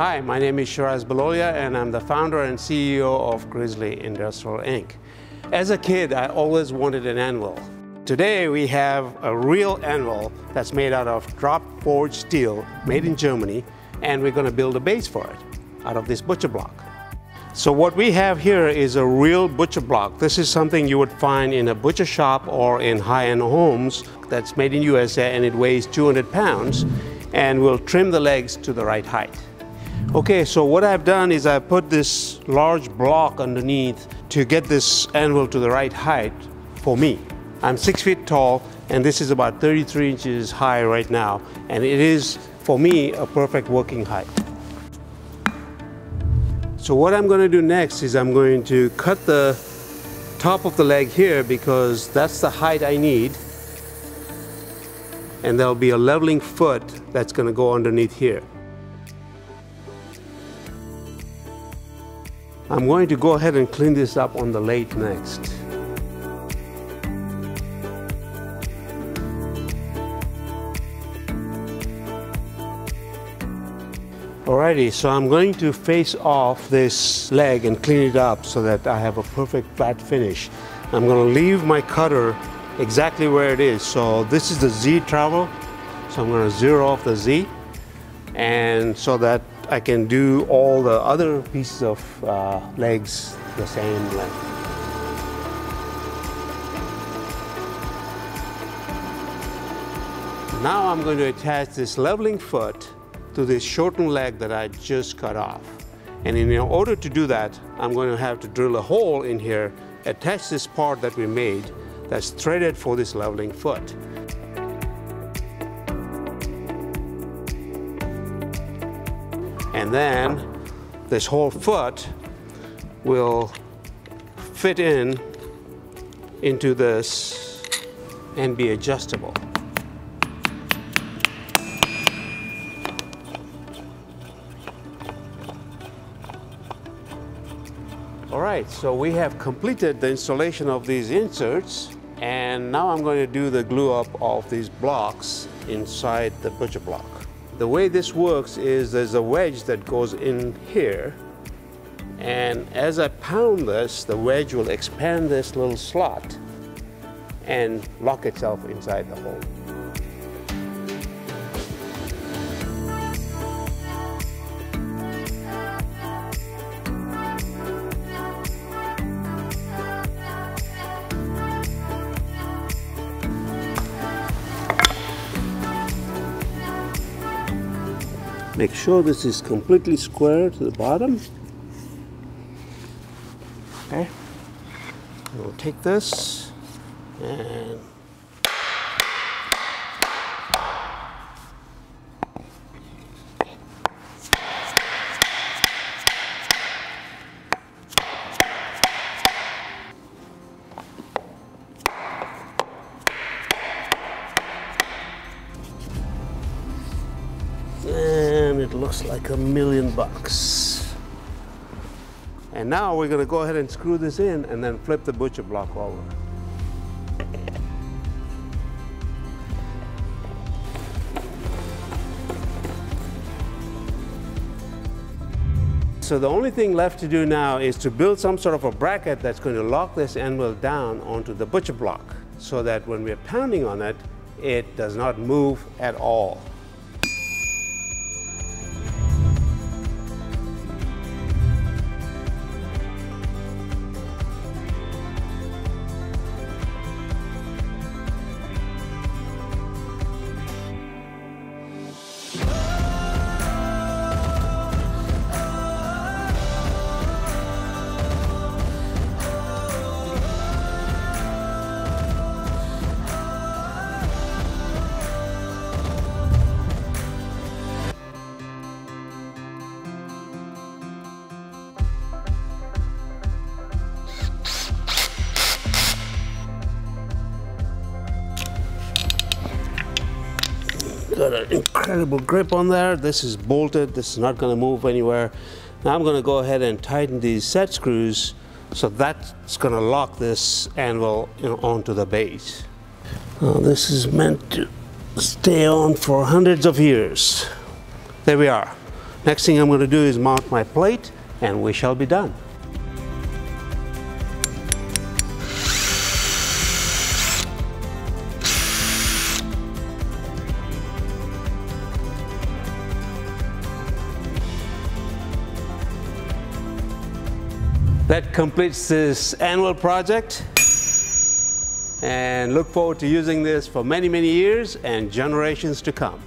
Hi, my name is Shiraz Balolia and I'm the founder and CEO of Grizzly Industrial, Inc. As a kid, I always wanted an anvil. Today we have a real anvil that's made out of drop forged steel, made in Germany, and we're going to build a base for it out of this butcher block. So what we have here is a real butcher block. This is something you would find in a butcher shop or in high-end homes that's made in USA, and it weighs 200 pounds and will trim the legs to the right height. Okay, so what I've done is I put this large block underneath to get this anvil to the right height for me. I'm 6 feet tall and this is about 33 inches high right now, and it is for me a perfect working height. So what I'm going to do next is I'm going to cut the top of the leg here because that's the height I need, and there'll be a leveling foot that's going to go underneath here. I'm going to go ahead and clean this up on the lathe next. Alrighty, so I'm going to face off this leg and clean it up so that I have a perfect flat finish. I'm going to leave my cutter exactly where it is. So this is the Z travel, so I'm going to zero off the Z, and so that I can do all the other pieces of legs the same length. Now I'm going to attach this leveling foot to this shortened leg that I just cut off. And in order to do that, I'm going to have to drill a hole in here, attach this part that we made that's threaded for this leveling foot. And then this whole foot will fit into this and be adjustable. Alright, so we have completed the installation of these inserts, and now I'm going to do the glue up of these blocks inside the butcher block. The way this works is there's a wedge that goes in here, and as I pound this, the wedge will expand this little slot and lock itself inside the hole. Make sure this is completely square to the bottom. Okay. We'll take this and it looks like $1 million. And now we're going to go ahead and screw this in and then flip the butcher block over. So the only thing left to do now is to build some sort of a bracket that's going to lock this anvil down onto the butcher block so that when we're pounding on it, it does not move at all. Got an incredible grip on there. This is bolted. This is not going to move anywhere. Now I'm going to go ahead and tighten these set screws so that's going to lock this anvil onto the base. Now this is meant to stay on for hundreds of years. There we are. Next thing I'm going to do is mount my plate, and we shall be done. That completes this Anvil project, and look forward to using this for many, many years and generations to come.